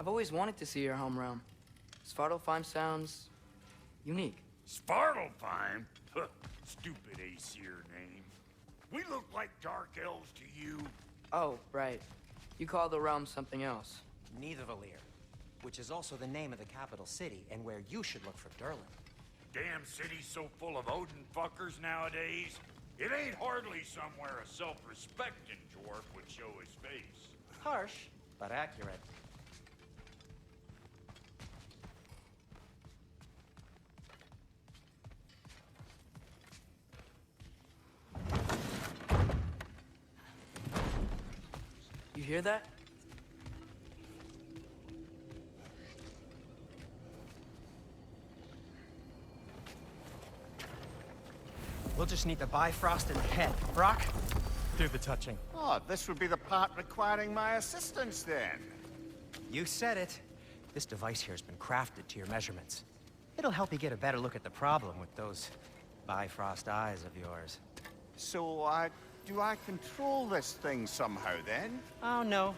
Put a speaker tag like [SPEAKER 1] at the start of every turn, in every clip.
[SPEAKER 1] I've always wanted to see your home realm. Svartalfheim sounds unique.
[SPEAKER 2] Svartalfheim? Stupid Aesir name. We look like dark elves to you.
[SPEAKER 1] Oh, right. You call the realm something else.
[SPEAKER 3] Nidavellir, which is also the name of the capital city and where you should look for Durlin.
[SPEAKER 2] Damn city's so full of Odin fuckers nowadays. It ain't hardly somewhere a self-respecting dwarf would show his face.
[SPEAKER 3] Harsh, but accurate.
[SPEAKER 1] You hear that?
[SPEAKER 3] We'll just need the Bifrost in the head. Brock, do the touching.
[SPEAKER 4] Oh, this would be the part requiring my assistance then.
[SPEAKER 3] You said it. This device here has been crafted to your measurements. It'll help you get a better look at the problem with those Bifrost eyes of yours.
[SPEAKER 4] So, do I control this thing somehow then?
[SPEAKER 3] Oh, no.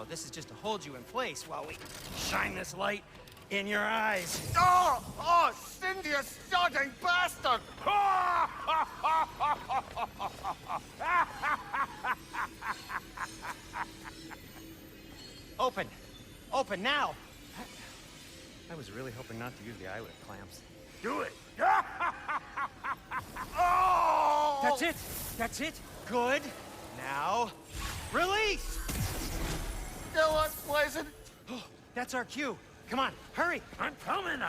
[SPEAKER 3] This is just to hold you in place while we shine this light in your eyes.
[SPEAKER 4] Oh! Oh, Cindy, you sodding bastard!
[SPEAKER 3] Open! Open now! I was really hoping not to use the eyelid clamps.
[SPEAKER 2] Do it!
[SPEAKER 4] Oh!
[SPEAKER 3] That's it! That's it! Good! Now, release!
[SPEAKER 4] Still unpleasant.
[SPEAKER 3] That's our cue. Come on, hurry!
[SPEAKER 2] I'm coming!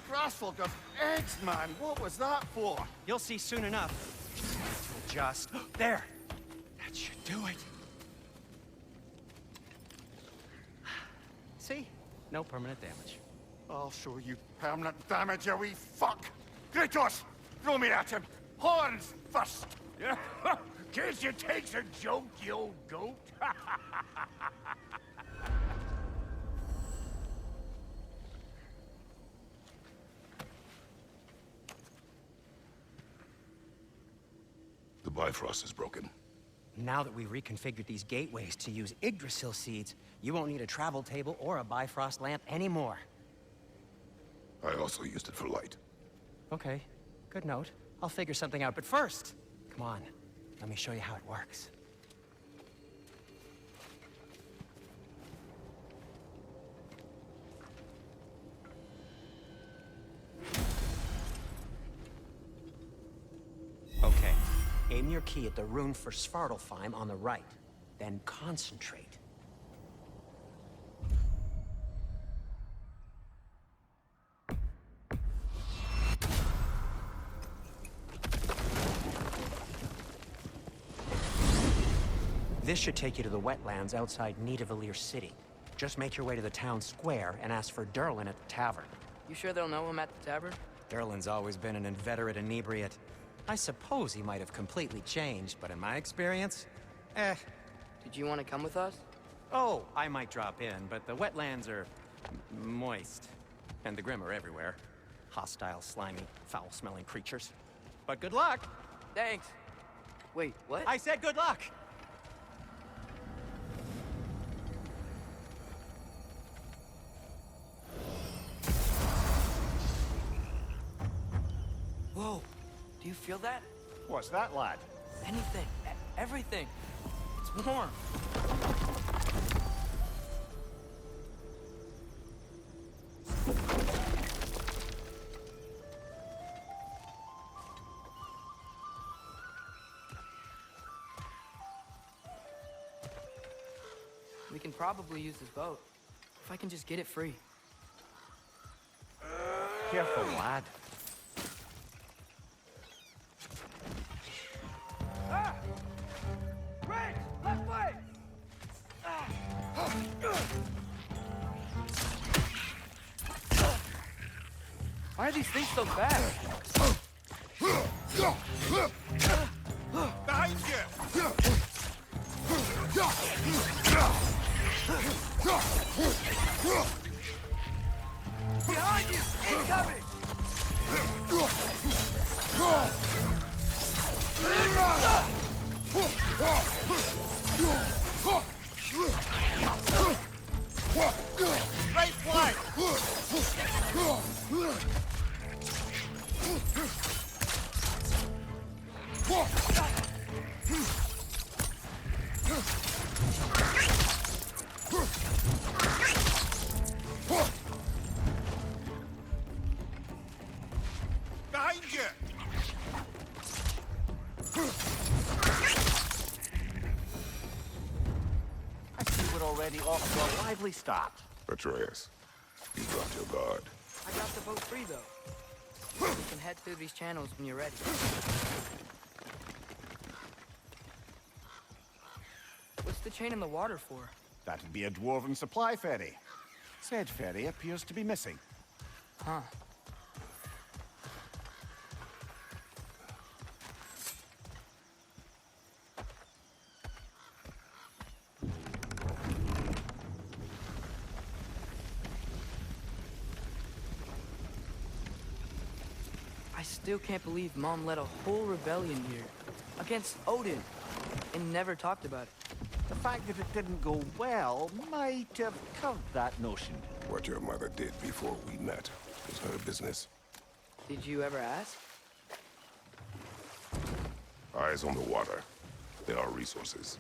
[SPEAKER 4] Grassful of eggs, man. What was that for?
[SPEAKER 3] You'll see soon enough. Just there. That should do it. See? No permanent damage.
[SPEAKER 4] I'll show you permanent damage, you wee fuck! Kratos! Throw me at him! Horns first!
[SPEAKER 2] Yeah. Can't you take a joke, you old goat?
[SPEAKER 5] The Bifrost is broken.
[SPEAKER 3] Now that we've reconfigured these gateways to use Yggdrasil seeds, you won't need a travel table or a Bifrost lamp anymore.
[SPEAKER 5] I also used it for light.
[SPEAKER 3] Okay, good note. I'll figure something out, but first, come on, let me show you how it works. Okay, aim your key at the rune for Svartalfheim on the right, then concentrate. This should take you to the wetlands outside Nidavellir City. Just make your way to the town square and ask for Durlin at the tavern.
[SPEAKER 1] You sure they'll know him at the tavern?
[SPEAKER 3] Durlin's always been an inveterate inebriate. I suppose he might have completely changed, but in my experience,
[SPEAKER 1] Did you want to come with us?
[SPEAKER 3] Oh, I might drop in, but the wetlands are moist. And the Grim are everywhere. Hostile, slimy, foul-smelling creatures. But good luck!
[SPEAKER 1] Thanks. Wait, what?
[SPEAKER 3] I said good luck!
[SPEAKER 1] Whoa, do you feel that?
[SPEAKER 4] What's that, lad?
[SPEAKER 1] Anything, everything. It's warm. We can probably use this boat. If I can just get it free.
[SPEAKER 4] Careful, lad.
[SPEAKER 2] Right! Left way!
[SPEAKER 1] Why are these things so fast?
[SPEAKER 4] Behind you!
[SPEAKER 2] Behind you! Incoming!
[SPEAKER 6] already off to a lively start.
[SPEAKER 5] Atreus, you dropped your guard.
[SPEAKER 1] I got the boat free, though. You can head through these channels when you're ready. What's the chain in the water for?
[SPEAKER 6] That'd be a dwarven supply ferry. Said ferry appears to be missing.
[SPEAKER 1] Huh. I still can't believe Mom led a whole rebellion here. Against Odin. And never talked about it.
[SPEAKER 6] The fact that it didn't go well might have curbed that notion.
[SPEAKER 5] What your mother did before we met was her business.
[SPEAKER 1] Did you ever ask?
[SPEAKER 5] Eyes on the water. There are resources.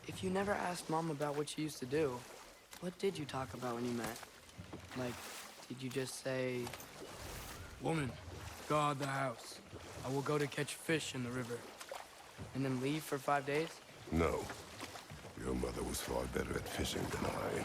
[SPEAKER 1] If you never asked Mom about what she used to do, what did you talk about when you met? Like, did you just say... Woman, guard the house. I will go to catch fish in the river. And then leave for 5 days?
[SPEAKER 5] No. Your mother was far better at fishing than I.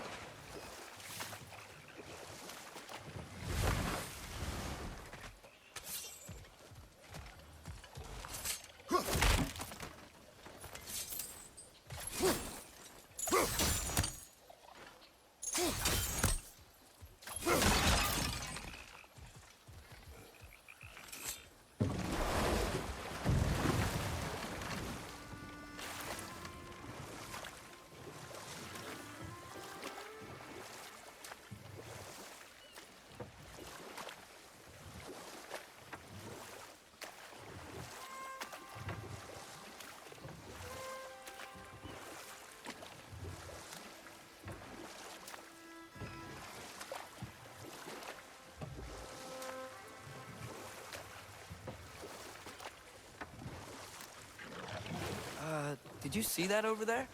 [SPEAKER 1] Did you see that over there?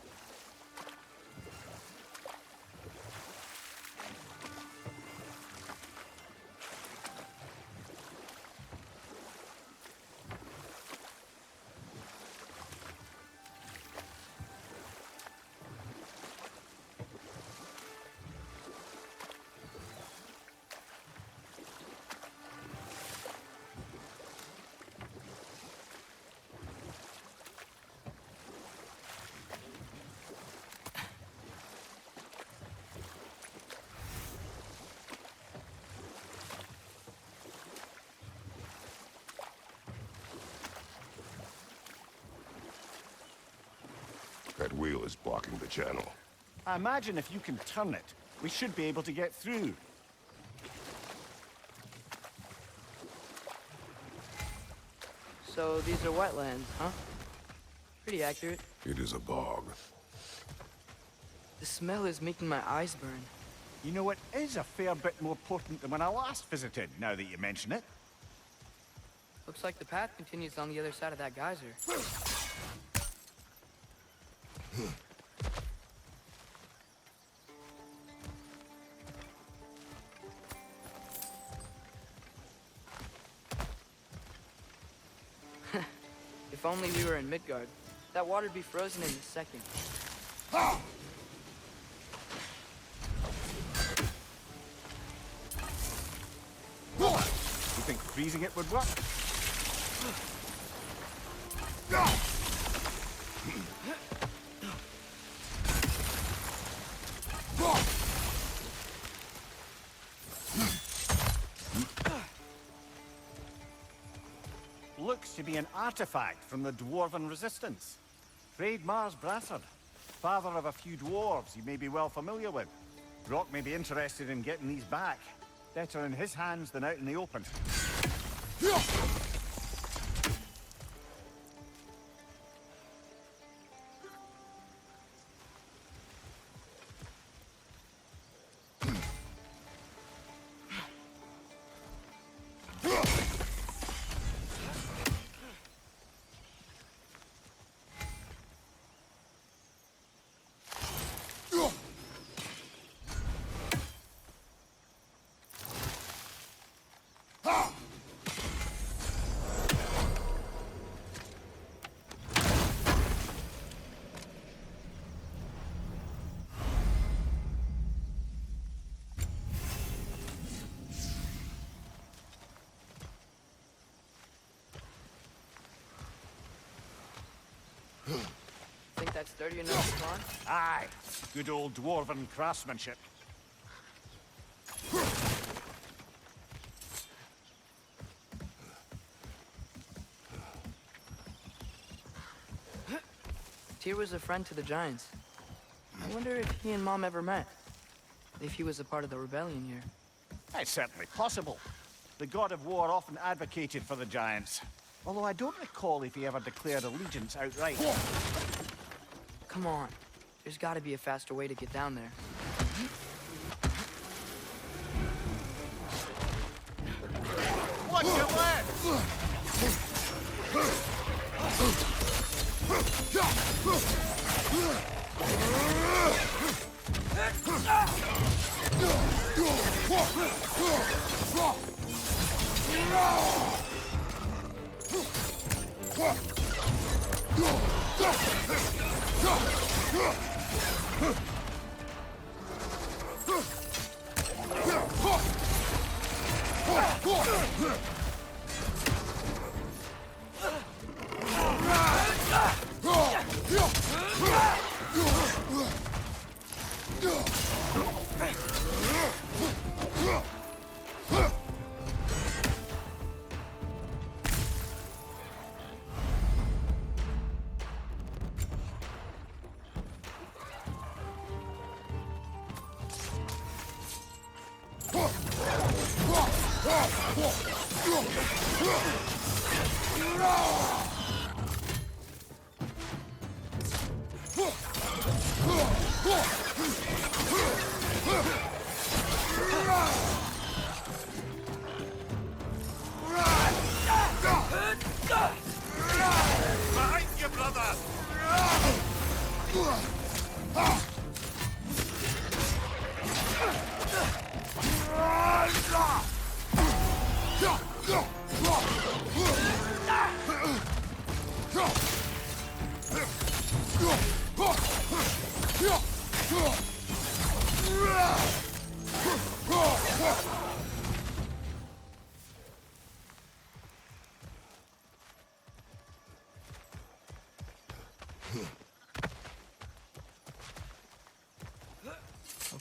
[SPEAKER 5] That wheel is blocking the channel.
[SPEAKER 6] I imagine if you can turn it, we should be able to get through.
[SPEAKER 1] So these are wetlands, huh? Pretty accurate.
[SPEAKER 5] It is a bog.
[SPEAKER 1] The smell is making my eyes burn.
[SPEAKER 6] You know, it is a fair bit more potent than when I last visited, now that you mention it.
[SPEAKER 1] Looks like the path continues on the other side of that geyser. If only we were in Midgard. That water'd be frozen in a second.
[SPEAKER 6] You think freezing it would work? Looks to be an artifact from the Dwarven Resistance. Mars Brassard, father of a few dwarves you may be well familiar with. Brock may be interested in getting these back. Better in his hands than out in the open.
[SPEAKER 1] that sturdy enough to climb?
[SPEAKER 6] Aye. Good old dwarven craftsmanship.
[SPEAKER 1] Tyr was a friend to the Giants. I wonder if he and Mom ever met. If he was a part of the rebellion here.
[SPEAKER 6] It's certainly possible. The god of war often advocated for the Giants. Although I don't recall if he ever declared allegiance outright.
[SPEAKER 1] Come on. There's gotta be a faster way to get down there.
[SPEAKER 6] Watch your left!
[SPEAKER 4] Behind you, brother!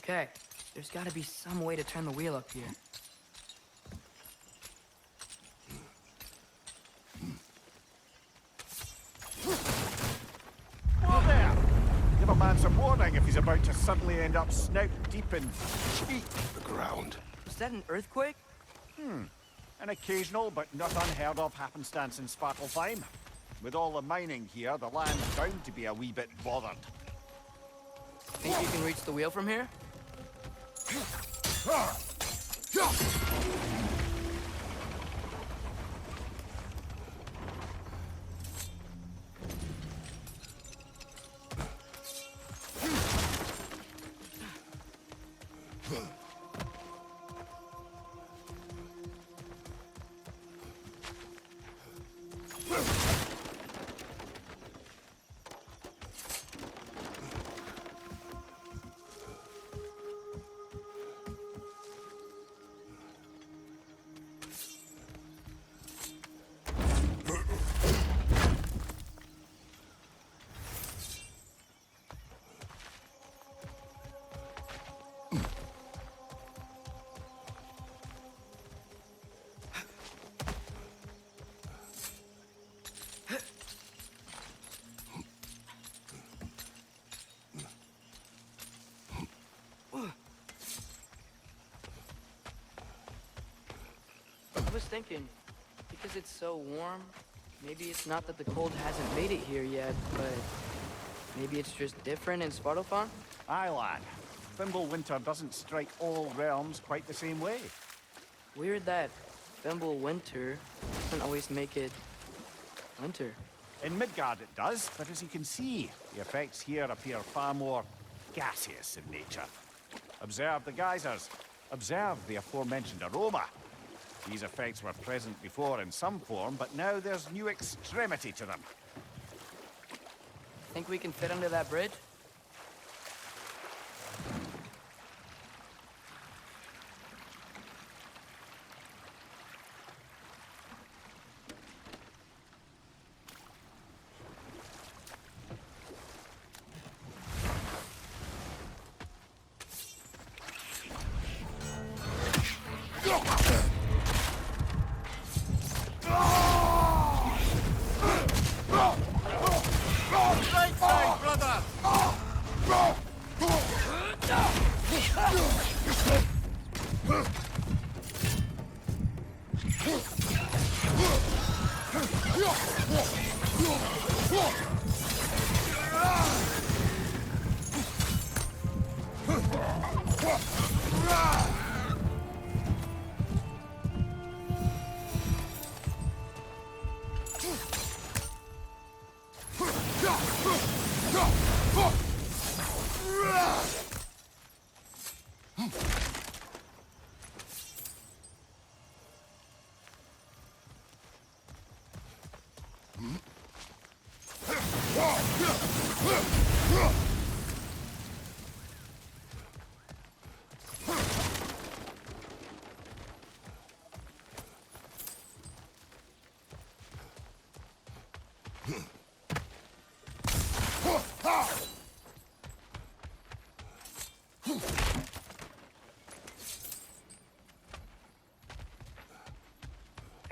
[SPEAKER 1] Okay, there's gotta be some way to turn the wheel up here.
[SPEAKER 6] Whoa there! Give a man some warning if he's about to suddenly end up snout deep in cheek.
[SPEAKER 5] The ground.
[SPEAKER 1] Was that an earthquake?
[SPEAKER 6] An occasional but not unheard of happenstance in Svartalfheim. With all the mining here, the land's bound to be a wee bit bothered.
[SPEAKER 1] Think you can reach the wheel from here? I was thinking, because it's so warm, maybe it's not that the cold hasn't made it here yet, but maybe it's just different in Svartalfheim?
[SPEAKER 6] Aye, lad. Thimble winter doesn't strike all realms quite the same way.
[SPEAKER 1] Weird that Thimble winter doesn't always make it winter.
[SPEAKER 6] In Midgard it does, but as you can see, the effects here appear far more gaseous in nature. Observe the geysers. Observe the aforementioned aroma. These effects were present before in some form, but now there's new extremity to them.
[SPEAKER 1] Think we can fit under that bridge?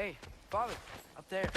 [SPEAKER 1] Hey, Father, up there.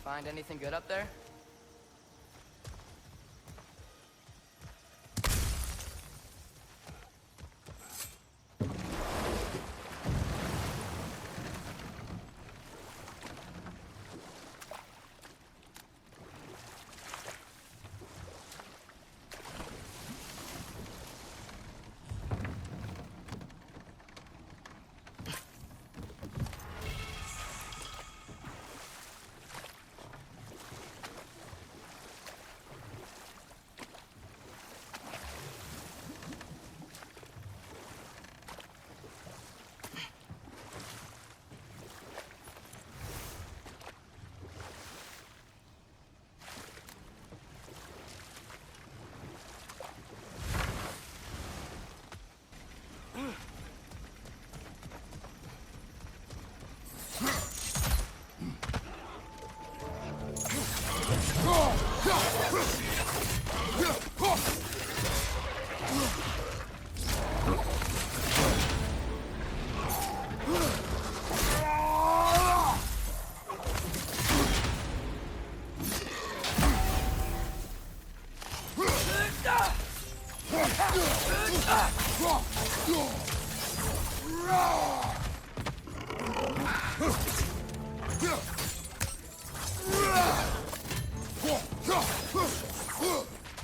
[SPEAKER 1] Find anything good up there?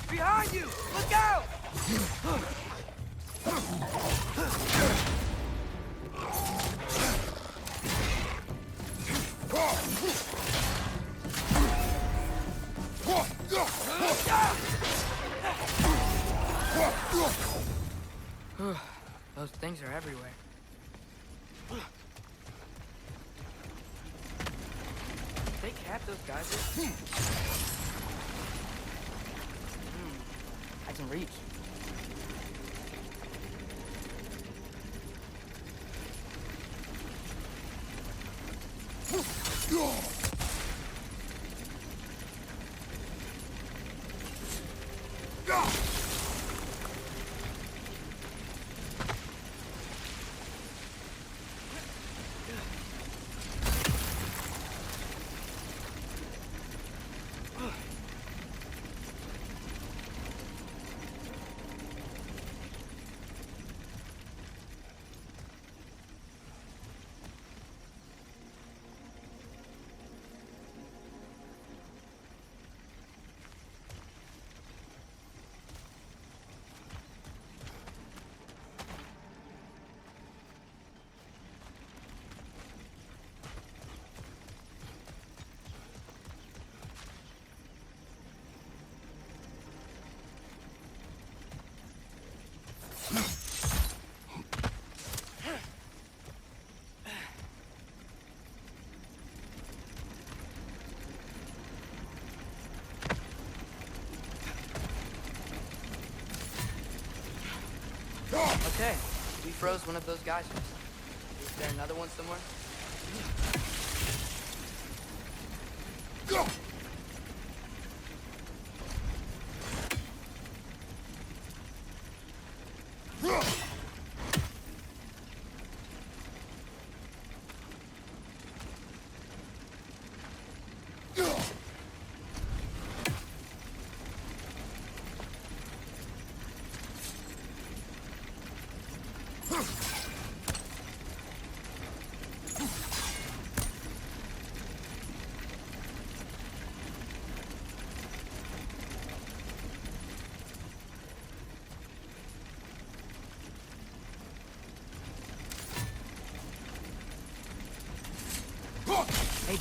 [SPEAKER 1] Behind you! Look out! Those things are everywhere. They cap those guys. I can reach. Okay, we froze one of those geysers. Is there another one somewhere?
[SPEAKER 5] Go!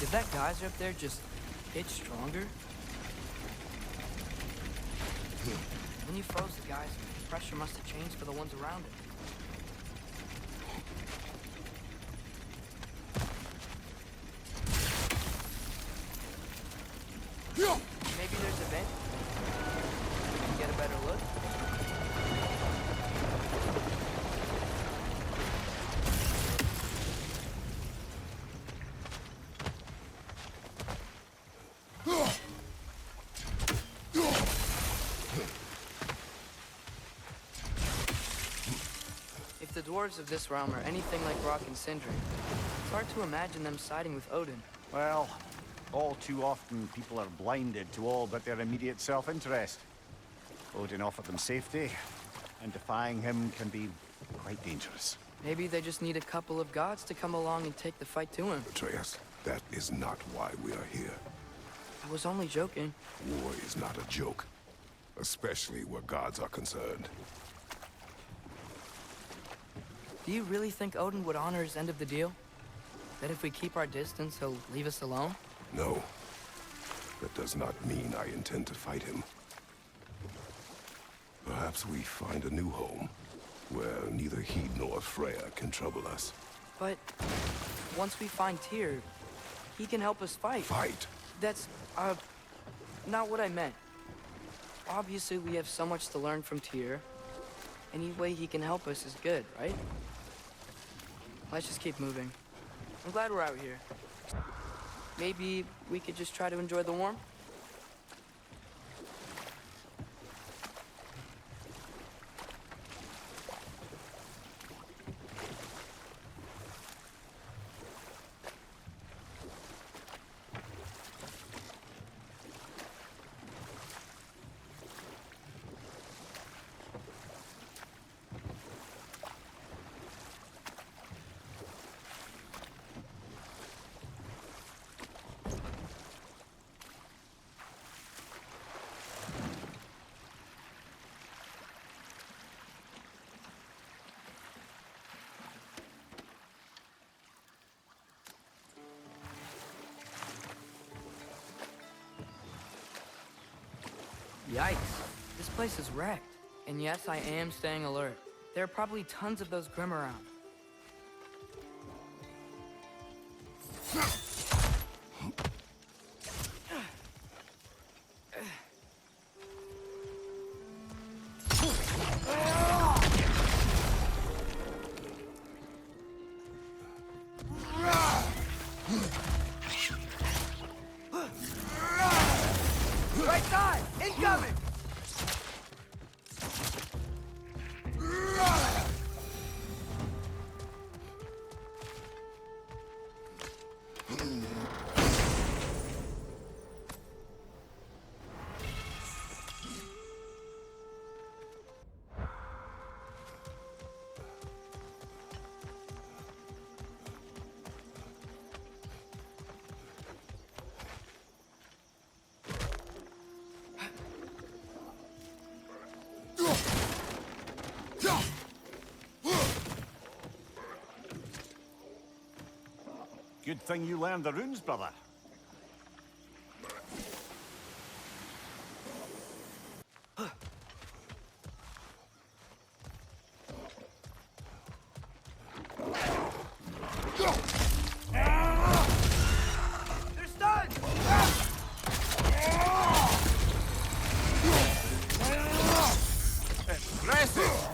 [SPEAKER 1] Did that geyser up there just get stronger? When you froze the geyser, the pressure must have changed for the ones around it. Maybe there's a vent. We can get a better look. If the dwarves of this realm are anything like Rock and Sindri, it's hard to imagine them siding with Odin.
[SPEAKER 6] Well, all too often people are blinded to all but their immediate self-interest. Odin offered them safety, and defying him can be quite dangerous.
[SPEAKER 1] Maybe they just need a couple of gods to come along and take the fight to him.
[SPEAKER 5] Atreus, that is not why we are here.
[SPEAKER 1] I was only joking.
[SPEAKER 5] War is not a joke, especially where gods are concerned.
[SPEAKER 1] Do you really think Odin would honor his end of the deal? That if we keep our distance, he'll leave us alone?
[SPEAKER 5] No. That does not mean I intend to fight him. Perhaps we find a new home, where neither he nor Freya can trouble us.
[SPEAKER 1] But once we find Tyr, he can help us fight.
[SPEAKER 5] Fight?
[SPEAKER 1] That's, not what I meant. Obviously, we have so much to learn from Tyr. Any way he can help us is good, right? Let's just keep moving. I'm glad we're out here. Maybe we could just try to enjoy the warmth? Yikes. This place is wrecked. And yes, I am staying alert. There are probably tons of those Grimm around. Right side! Incoming!
[SPEAKER 6] Good thing you learned the runes, brother.
[SPEAKER 1] They're stunned!
[SPEAKER 6] Impressive!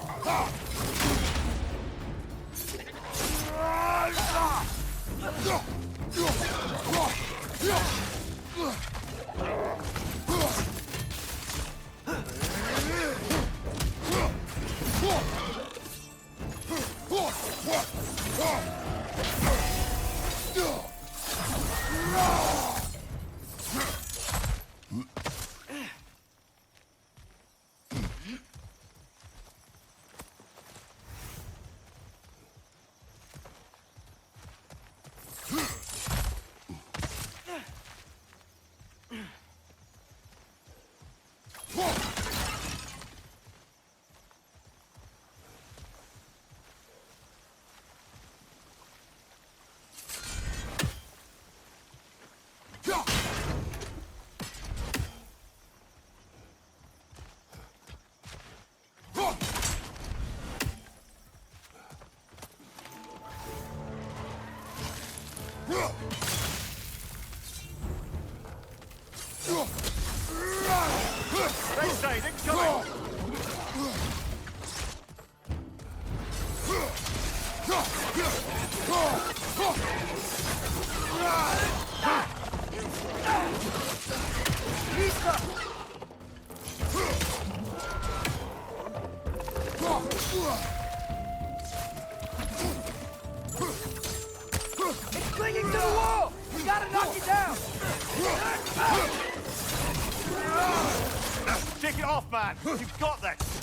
[SPEAKER 1] It's clinging to the wall! We gotta knock it down!
[SPEAKER 6] Take it off, man! You've got this!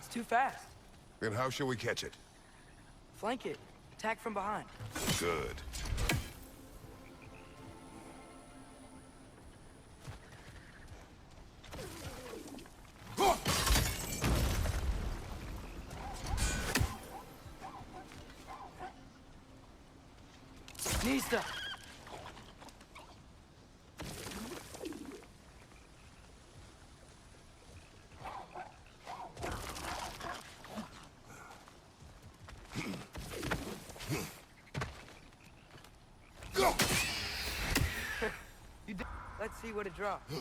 [SPEAKER 1] It's too fast.
[SPEAKER 5] Then how shall we catch it?
[SPEAKER 1] Flank it. Attack from behind.
[SPEAKER 5] Good.
[SPEAKER 1] Nista! Let's see what it drops.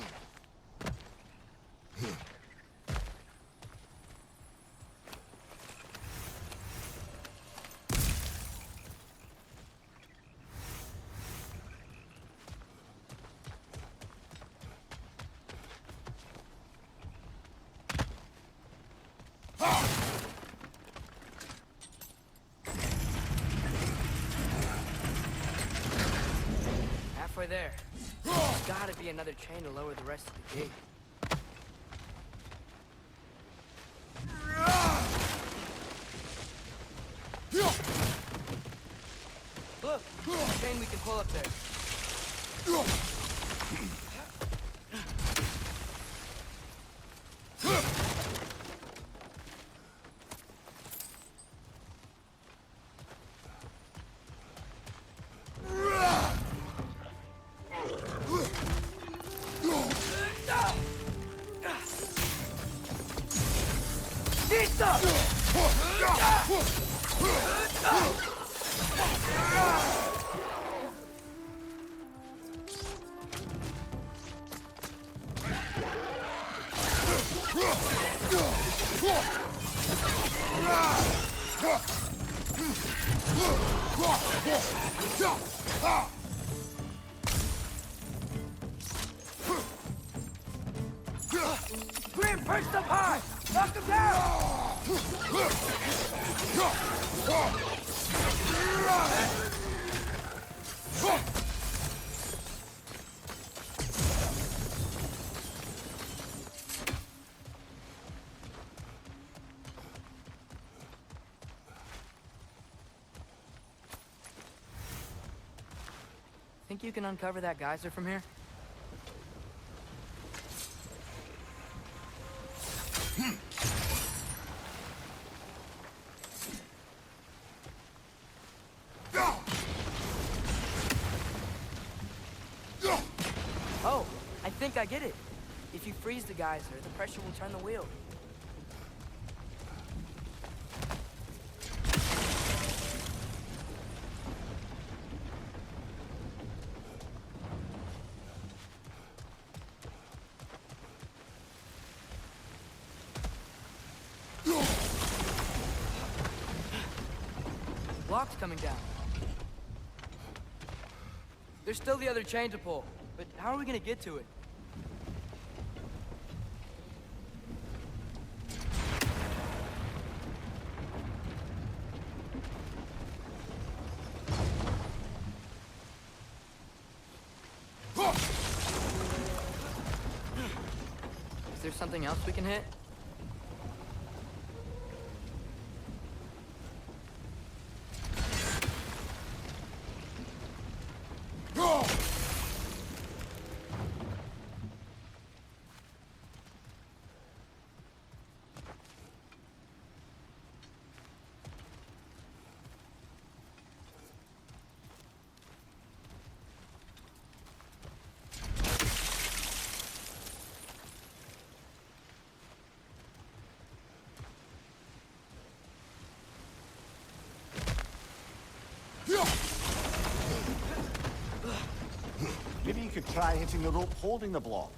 [SPEAKER 1] way there. There's gotta be another chain to lower the rest of the gate. Look, there's a chain we can pull up there.
[SPEAKER 7] Grim, perched up high! Knock him down!
[SPEAKER 1] Think you can uncover that geyser from here? Oh, I think I get it. If you freeze the geyser, the pressure will turn the wheel. Block's coming down. There's still the other chain to pull, but how are we gonna get to it? Is there something else we can hit?
[SPEAKER 6] Maybe you could try hitting the rope holding the block.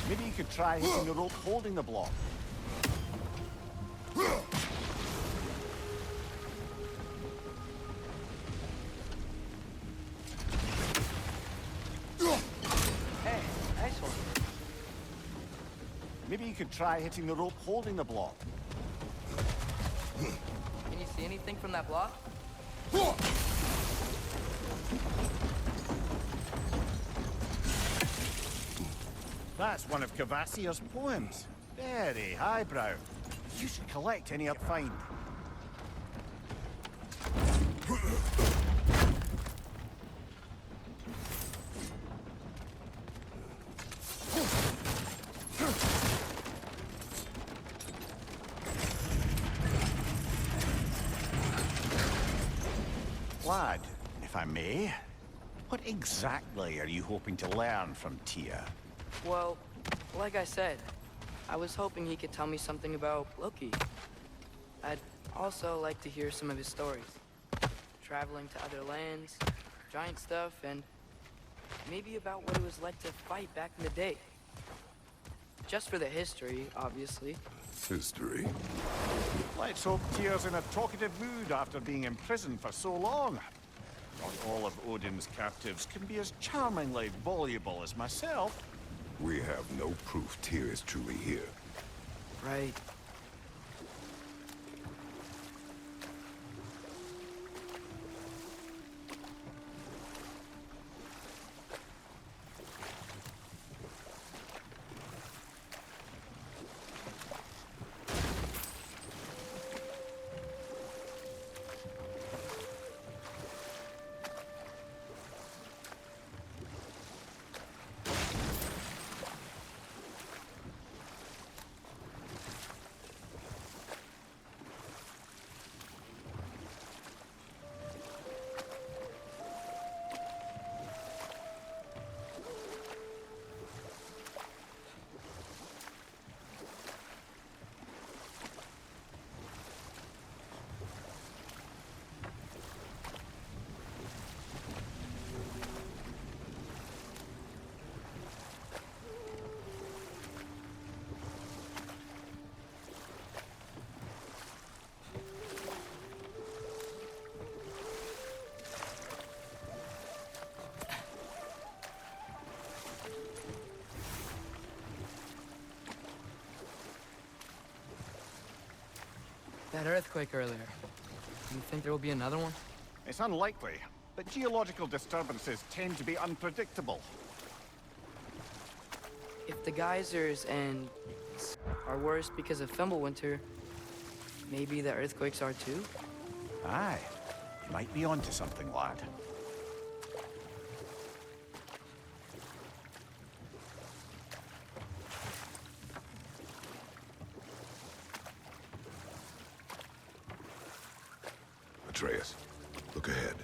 [SPEAKER 6] Maybe you could try hitting the rope holding the block.
[SPEAKER 1] Hey, nice one.
[SPEAKER 6] Maybe you could try hitting the rope holding the block.
[SPEAKER 1] Can you see anything from that block?
[SPEAKER 6] That's one of Cavassier's poems. Very highbrow. You should collect any you find. Lad, if I may, what exactly are you hoping to learn from Tia?
[SPEAKER 1] Well, like I said, I was hoping he could tell me something about Loki. I'd also like to hear some of his stories. Traveling to other lands, giant stuff, and Maybe about what it was like to fight back in the day. Just for the history, obviously.
[SPEAKER 5] History?
[SPEAKER 6] Let's hope Tyr's in a talkative mood after being imprisoned for so long. Not all of Odin's captives can be as charmingly voluble as myself.
[SPEAKER 5] We have no proof Tyr is truly here.
[SPEAKER 1] Right. That earthquake earlier. Do you think there will be another one?
[SPEAKER 6] It's unlikely, but geological disturbances tend to be unpredictable.
[SPEAKER 1] If the geysers and are worse because of Fimbulwinter, maybe the earthquakes are too?
[SPEAKER 6] Aye, you might be onto something, lad.
[SPEAKER 5] Atreus, look ahead.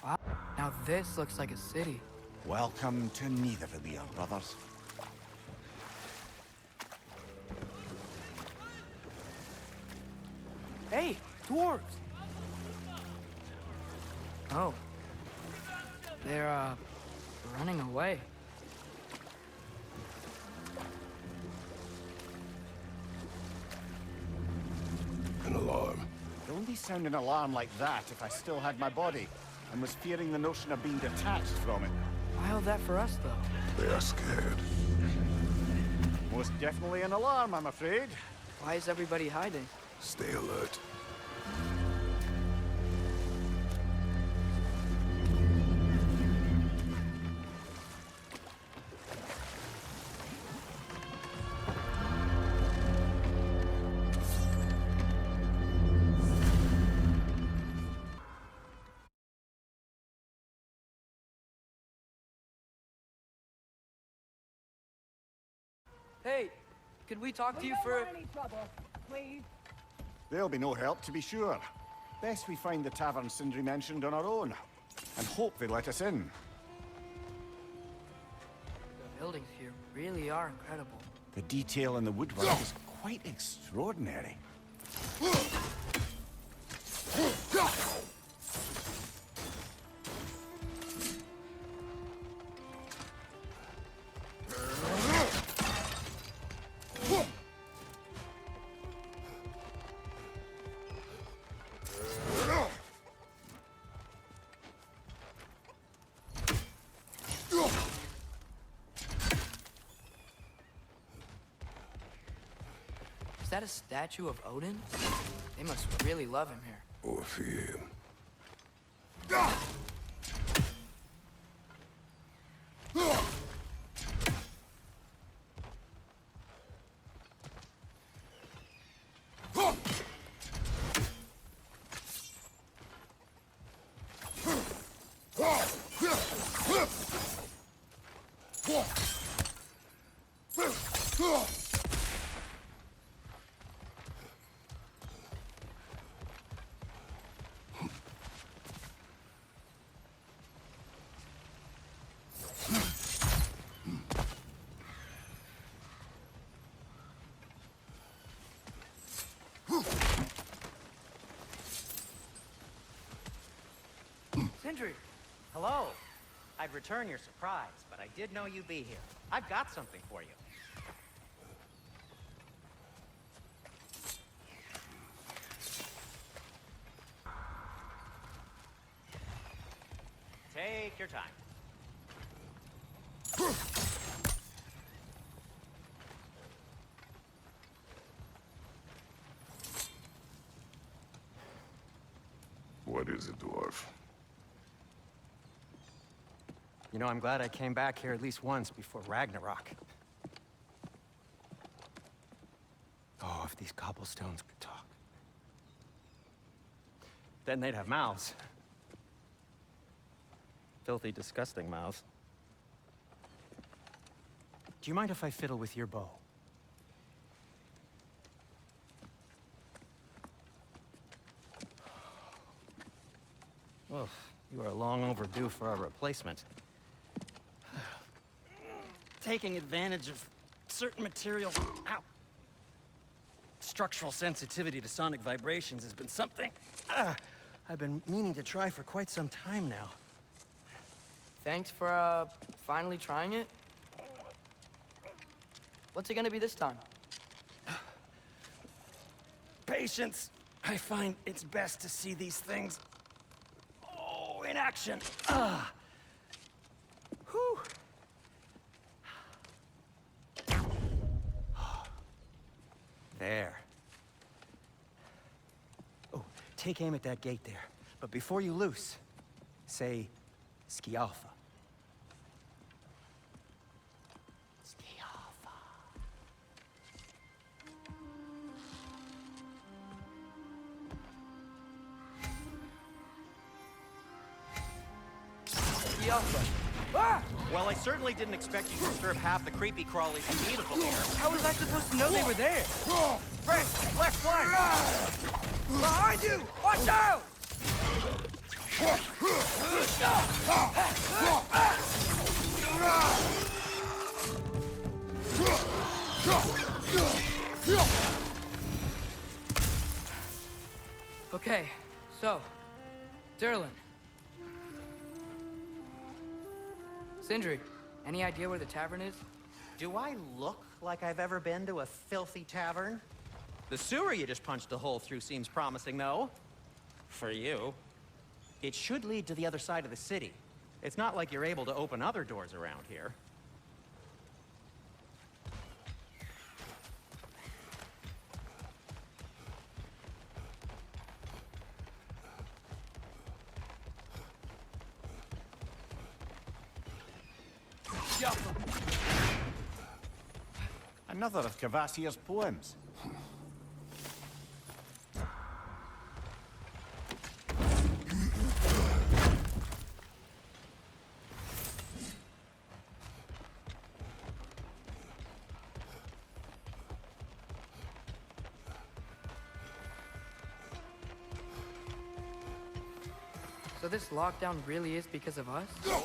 [SPEAKER 1] Wow. Now this looks like a city.
[SPEAKER 6] Welcome to Nidavellir, brothers.
[SPEAKER 1] Hey, dwarves! Oh. They're, running away.
[SPEAKER 5] An alarm.
[SPEAKER 6] I'd only sound an alarm like that if I still had my body, and was fearing the notion of being detached from it.
[SPEAKER 1] Why all that for us, though?
[SPEAKER 5] They are scared.
[SPEAKER 6] Most definitely an alarm, I'm afraid.
[SPEAKER 1] Why is everybody hiding?
[SPEAKER 5] Stay alert.
[SPEAKER 1] Hey, could we talk to you for...
[SPEAKER 7] any trouble, please.
[SPEAKER 6] There'll be no help, to be sure. Best we find the tavern Sindri mentioned on our own, and hope they let us in.
[SPEAKER 1] The buildings here really are incredible.
[SPEAKER 6] The detail in the woodwork is quite extraordinary.
[SPEAKER 1] Is that a statue of Odin? They must really love him here.
[SPEAKER 5] Or fear him.
[SPEAKER 7] Sindri,
[SPEAKER 3] Hello. I'd return your surprise, but I did know you'd be here. I've got something for you. Take your time.
[SPEAKER 5] What is it, dwarf?
[SPEAKER 3] You know, I'm glad I came back here at least once before Ragnarok. Oh, if these cobblestones could talk. Then they'd have mouths. Filthy, disgusting mouths. Do you mind if I fiddle with your bow? Oh, you are long overdue for a replacement. Taking advantage of certain materials. Ow! Structural sensitivity to sonic vibrations has been something I've been meaning to try for quite some time now.
[SPEAKER 1] Thanks for, finally trying it. What's it gonna be this time?
[SPEAKER 3] Patience. I find it's best to see these things, in action. Whew. There. Oh, take aim at that gate there. But before you loose, say, Skialfa. Skialfa.
[SPEAKER 1] Ah!
[SPEAKER 3] Well, I certainly didn't expect you to disturb half the creepy crawlies immediately here.
[SPEAKER 1] How was I supposed to know they were there?
[SPEAKER 3] Frank, left flank!
[SPEAKER 1] Behind you! Watch out! Okay, so, Durlin. Sindri, any idea where the tavern is?
[SPEAKER 3] Do I look like I've ever been to a filthy tavern? The sewer you just punched a hole through seems promising, though. For you. It should lead to the other side of the city. It's not like you're able to open other doors around here.
[SPEAKER 6] Another of Kvasir's poems.
[SPEAKER 1] So this lockdown really is because of us?
[SPEAKER 3] Yes.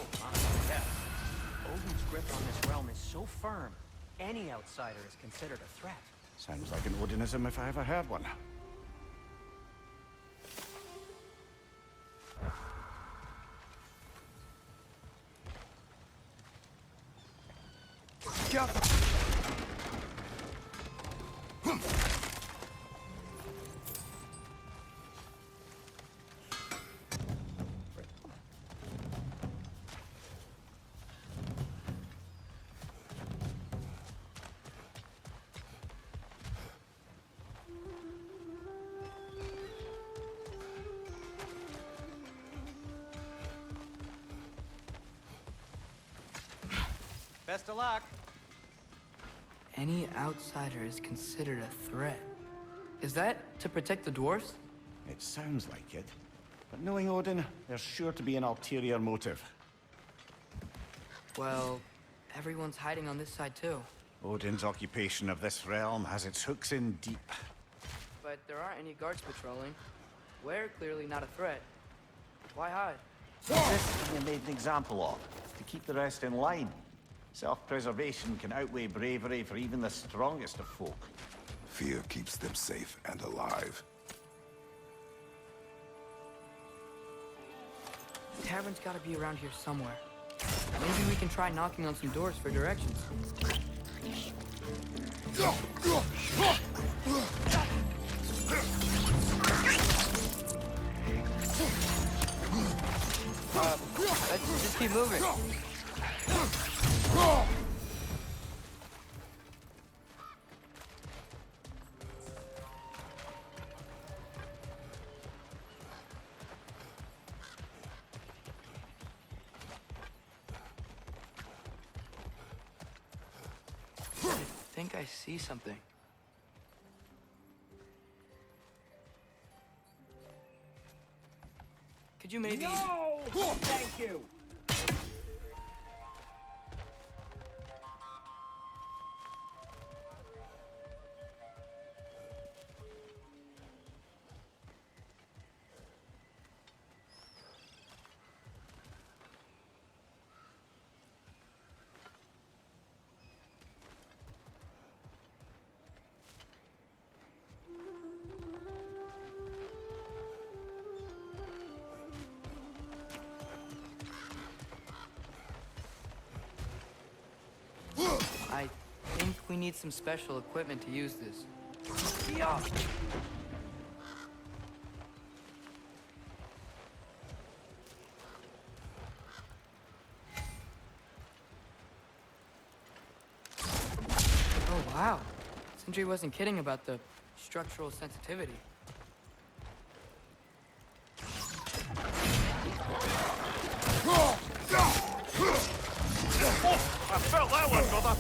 [SPEAKER 3] Odin's grip on this realm is so firm, any outsider is considered a threat.
[SPEAKER 6] Sounds like an Odinism if I ever heard one.
[SPEAKER 3] Best of luck.
[SPEAKER 1] Any outsider is considered a threat. Is that to protect the dwarves?
[SPEAKER 6] It sounds like it. But knowing Odin, there's sure to be an ulterior motive.
[SPEAKER 1] Well, everyone's hiding on this side too.
[SPEAKER 6] Odin's occupation of this realm has its hooks in deep.
[SPEAKER 1] But there aren't any guards patrolling. We're clearly not a threat. Why hide?
[SPEAKER 6] This we made an example of, to keep the rest in line. Self-preservation can outweigh bravery for even the strongest of folk.
[SPEAKER 5] Fear keeps them safe and alive.
[SPEAKER 1] tavern's gotta be around here somewhere. Maybe we can try knocking on some doors for directions. Let's just keep moving. I think I see something. Could you maybe...
[SPEAKER 7] No! Thank you!
[SPEAKER 1] I think we need some special equipment to use this.
[SPEAKER 7] Yeah.
[SPEAKER 1] Oh, wow. Sentry wasn't kidding about the structural sensitivity.
[SPEAKER 6] I felt that one, brother.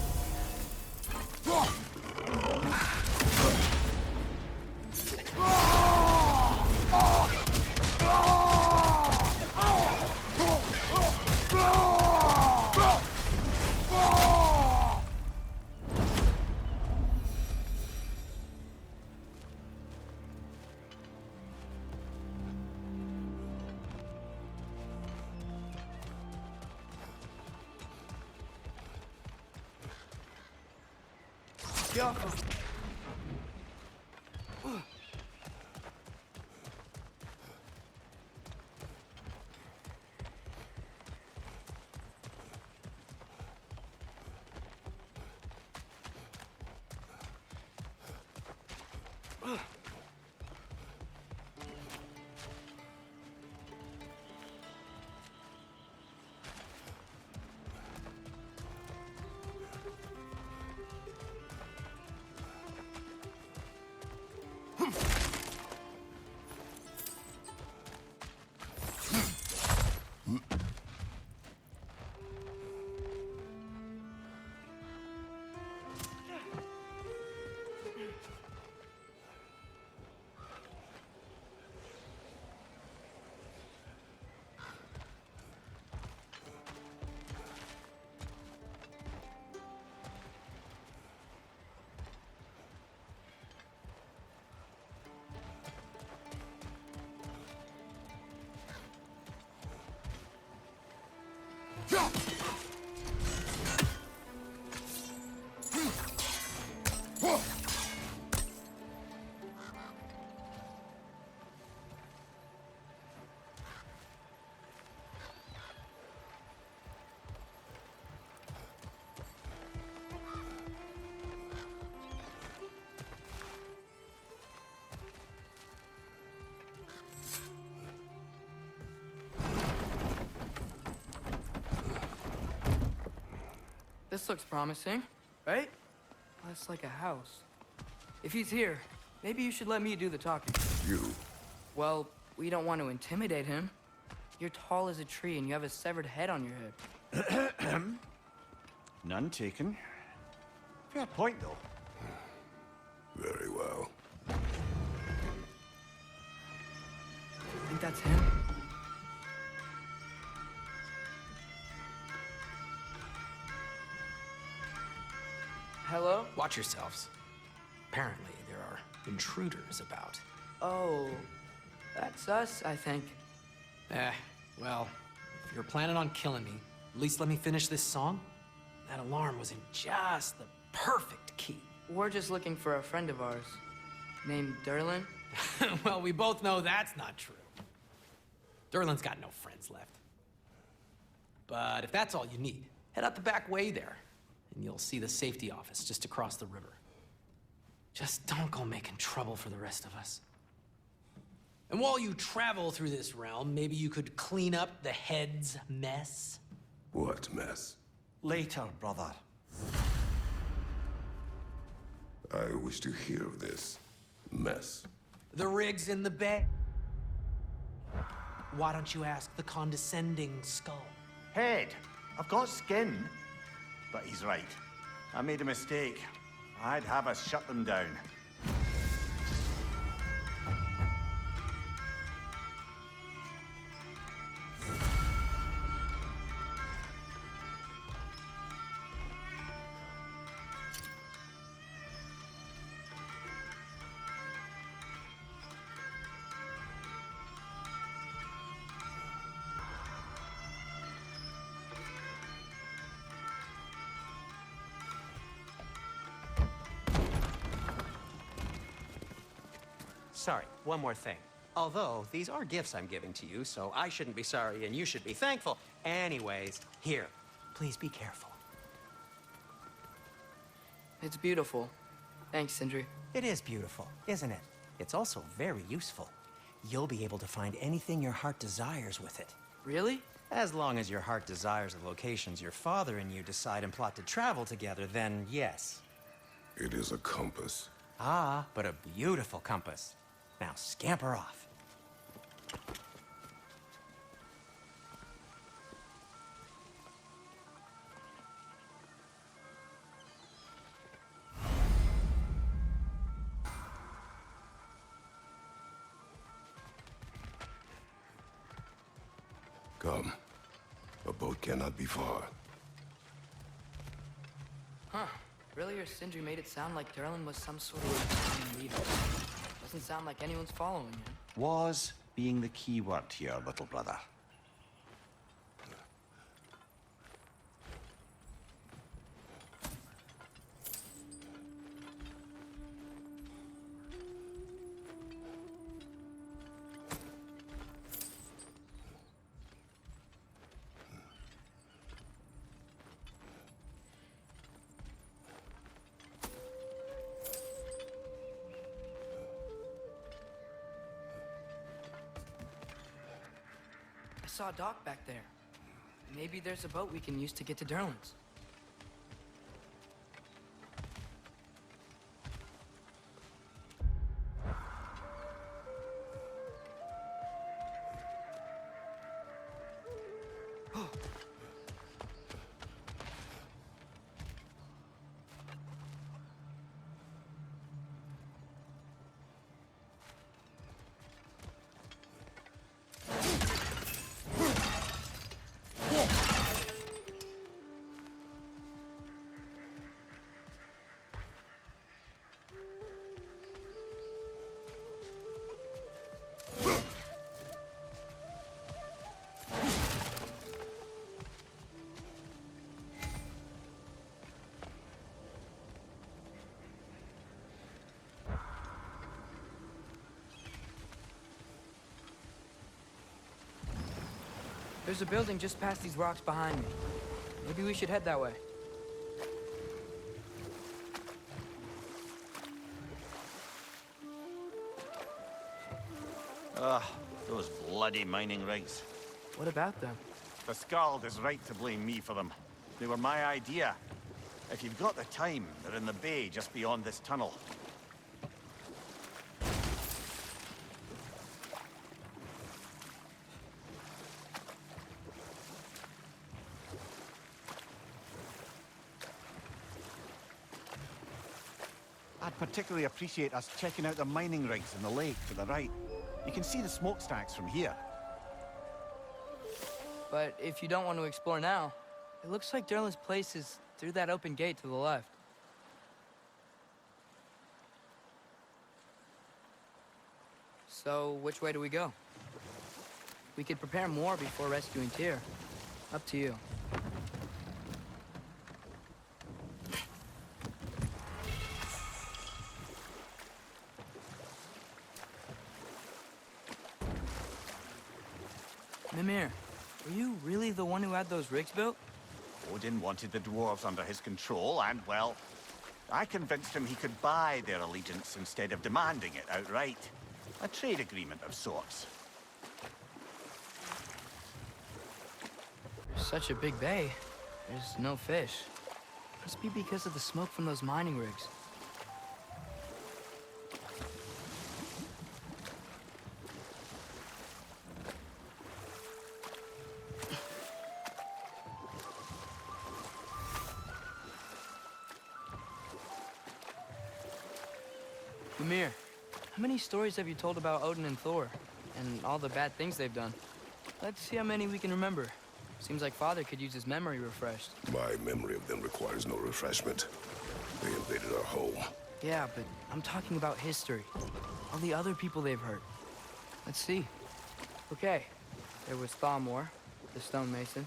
[SPEAKER 1] Yeah. This looks promising, right? That's like a house. If he's here, maybe you should let me do the talking.
[SPEAKER 5] You.
[SPEAKER 1] Well, we don't want to intimidate him. You're tall as a tree and you have a severed head on your head.
[SPEAKER 6] None taken. Fair point, though.
[SPEAKER 5] Very well.
[SPEAKER 1] Think that's him? Hello?
[SPEAKER 8] Watch yourselves. Apparently, there are intruders about.
[SPEAKER 1] Oh, that's us, I think.
[SPEAKER 8] Well, if you're planning on killing me, at least let me finish this song. That alarm was in just the perfect key.
[SPEAKER 1] We're just looking for a friend of ours, named Derlin.
[SPEAKER 8] Well, we both know that's not true. Derlin's got no friends left. But if that's all you need, head out the back way there, and you'll see the safety office just across the river. Just don't go making trouble for the rest of us. And while you travel through this realm, maybe you could clean up the head's mess?
[SPEAKER 5] What mess?
[SPEAKER 6] Later, brother.
[SPEAKER 5] I wish to hear of this mess.
[SPEAKER 8] The rig's in the bay. Why don't you ask the condescending skull?
[SPEAKER 6] Head. I've got skin. But he's right. I made a mistake. I'd have us shut them down.
[SPEAKER 3] Sorry, one more thing. Although, these are gifts I'm giving to you, so I shouldn't be sorry and you should be thankful. Anyways, here, please be careful.
[SPEAKER 1] It's beautiful. Thanks, Sindri.
[SPEAKER 3] It is beautiful, isn't it? It's also very useful. You'll be able to find anything your heart desires with it.
[SPEAKER 1] Really?
[SPEAKER 3] As long as your heart desires the locations your father and you decide and plot to travel together, then yes.
[SPEAKER 5] It is a compass.
[SPEAKER 3] Ah, but a beautiful compass. Now scamper off.
[SPEAKER 5] Come. A boat cannot be far.
[SPEAKER 1] Huh. Earlier, Sindri made it sound like Durlin was some sort of leader. Doesn't sound like anyone's following him.
[SPEAKER 6] Was being the key word here, little brother.
[SPEAKER 1] I saw a dock back there. Maybe there's a boat we can use to get to Durlin's. There's a building just past these rocks behind me. Maybe we should head that way.
[SPEAKER 6] Those bloody mining rigs.
[SPEAKER 1] What about them?
[SPEAKER 6] The Skald is right to blame me for them. They were my idea. If you've got the time, they're in the bay just beyond this tunnel. I'd particularly appreciate us checking out the mining rigs in the lake to the right. You can see the smokestacks from here.
[SPEAKER 1] But if you don't want to explore now, it looks like Durlin's place is through that open gate to the left. So, which way do we go? We could prepare more before rescuing Tyr. Up to you. Mimir, Were you really the one who had those rigs built?
[SPEAKER 6] Odin wanted the dwarves under his control, and, well, I convinced him he could buy their allegiance instead of demanding it outright. A trade agreement of sorts.
[SPEAKER 1] There's such a big bay. There's no fish. Must be because of the smoke from those mining rigs. Ymir, how many stories have you told about Odin and Thor? And all the bad things they've done? Let's see how many we can remember. Seems like Father could use his memory refreshed.
[SPEAKER 5] My memory of them requires no refreshment. They invaded our home.
[SPEAKER 1] Yeah, but I'm talking about history. All the other people they've hurt. Let's see. Okay, there was Thalmor, the stonemason.